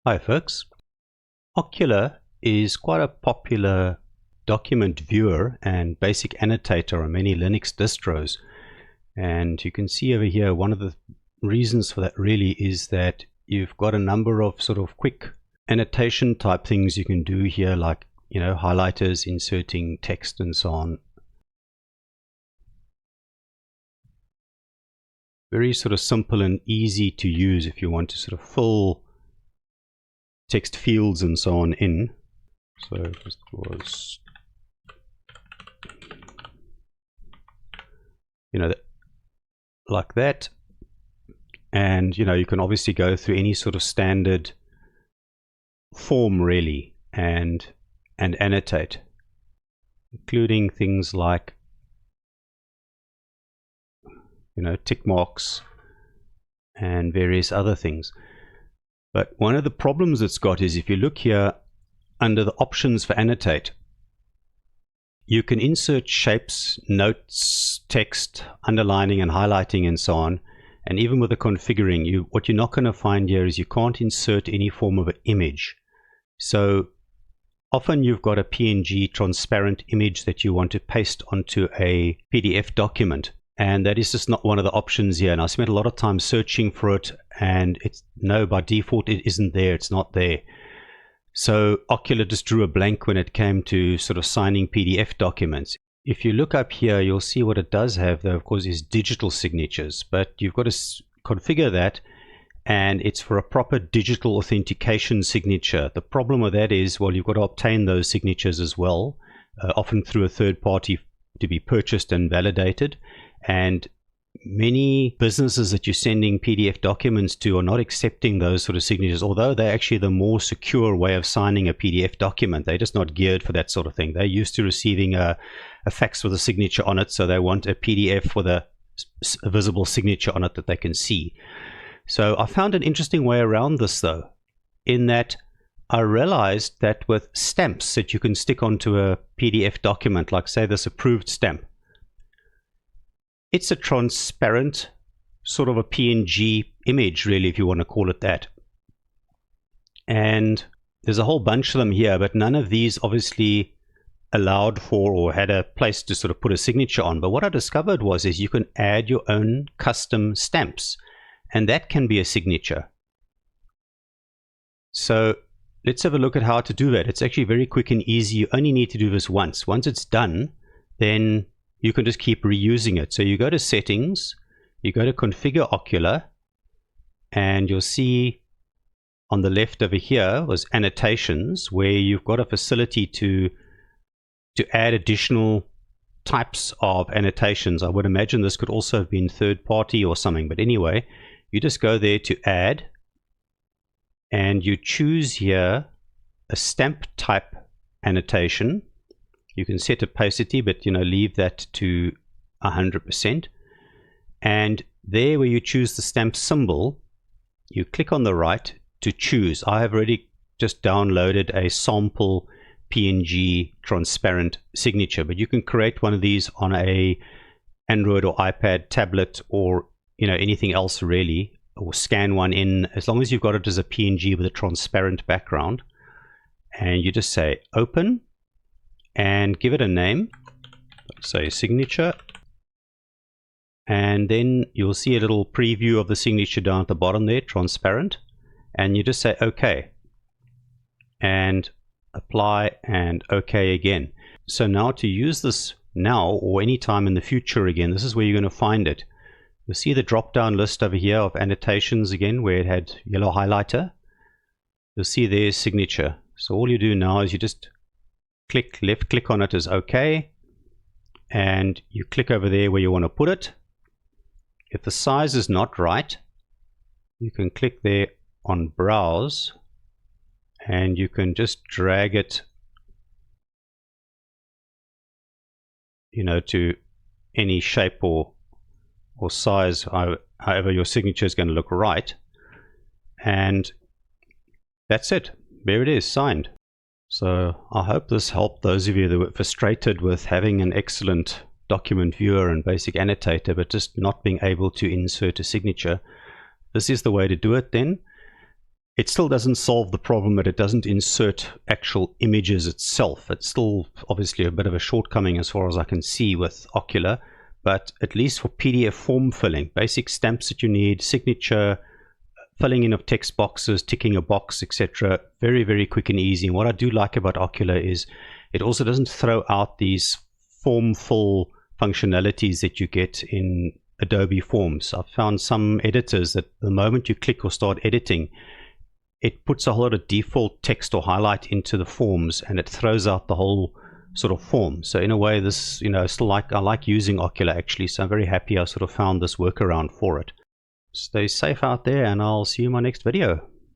Hi folks. Okular is quite a popular document viewer and basic annotator on many Linux distros, and you can see over here one of the reasons for that really is that you've got a number of sort of quick annotation type things you can do here, like highlighters, inserting text and so on. Very sort of simple and easy to use if you want to sort of fill text fields and so on in. So this was, like that, and you can obviously go through any sort of standard form really and annotate, including things like tick marks and various other things. But one of the problems it's got is if you look here under the options for annotate, you can insert shapes, notes, text, underlining and highlighting and so on. And even with the configuring, what you're not going to find here is you can't insert any form of an image. So often you've got a PNG transparent image that you want to paste onto a PDF document, and that is just not one of the options here. And I spent a lot of time searching for it, and by default it isn't there, it's not there. So Okular just drew a blank when it came to sort of signing PDF documents. If you look up here, you'll see what it does have, though, of course, is digital signatures, but you've got to configure that, and it's for a proper digital authentication signature. The problem with that is, well, you've got to obtain those signatures as well, often through a third party to be purchased and validated. And many businesses that you're sending PDF documents to are not accepting those sort of signatures, although they're actually the more secure way of signing a PDF document. They're just not geared for that sort of thing. They're used to receiving a fax with a signature on it, so they want a PDF with a visible signature on it that they can see. So I found an interesting way around this, though, in that I realized that with stamps that you can stick onto a PDF document, like say this approved stamp, it's a transparent sort of a PNG image, really, if you want to call it that. And there's a whole bunch of them here, but none of these obviously allowed for or had a place to sort of put a signature on. But what I discovered is you can add your own custom stamps, and that can be a signature. So let's have a look at how to do that. It's actually very quick and easy. You only need to do this once. Once it's done, then you can just keep reusing it. So you go to settings, you go to configure Okular, and you'll see on the left over here was annotations, where you've got a facility to add additional types of annotations. I would imagine this could also have been third party or something, but anyway, you just go there to add, and you choose here a stamp type annotation. You can set opacity, but leave that to 100%. And there where you choose the stamp symbol, you click on the right to choose. I have already just downloaded a sample PNG transparent signature, but you can create one of these on a Android or iPad tablet, or anything else really, or scan one in, as long as you've got it as a PNG with a transparent background. And you just say open and give it a name, say signature, and then you'll see a little preview of the signature down at the bottom there, transparent, and you just say OK and apply and OK again. So now to use this now or anytime in the future, again, this is where you're going to find it. You'll see the drop down list over here of annotations again, where it had yellow highlighter. You'll see there's signature. So all you do now is you just left click on it as OK, and you click over there where you want to put it. If the size is not right, you can click there on browse, and you can just drag it to any shape or size, however your signature is going to look right, and that's it. There it is, signed. So I hope this helped those of you that were frustrated with having an excellent document viewer and basic annotator, but just not being able to insert a signature. This is the way to do it then. It still doesn't solve the problem that it doesn't insert actual images itself. It's still obviously a bit of a shortcoming as far as I can see with Okular, but at least for PDF form filling, basic stamps that you need, signature, filling in of text boxes, ticking a box, etc. Very, very quick and easy. And what I do like about Okular is it also doesn't throw out these form fill functionalities that you get in Adobe Forms. I've found some editors that the moment you click or start editing, it puts a whole lot of default text or highlight into the forms, and it throws out the whole sort of form. So in a way, this, I like using Okular actually, so I'm very happy I sort of found this workaround for it. Stay safe out there, and I'll see you in my next video.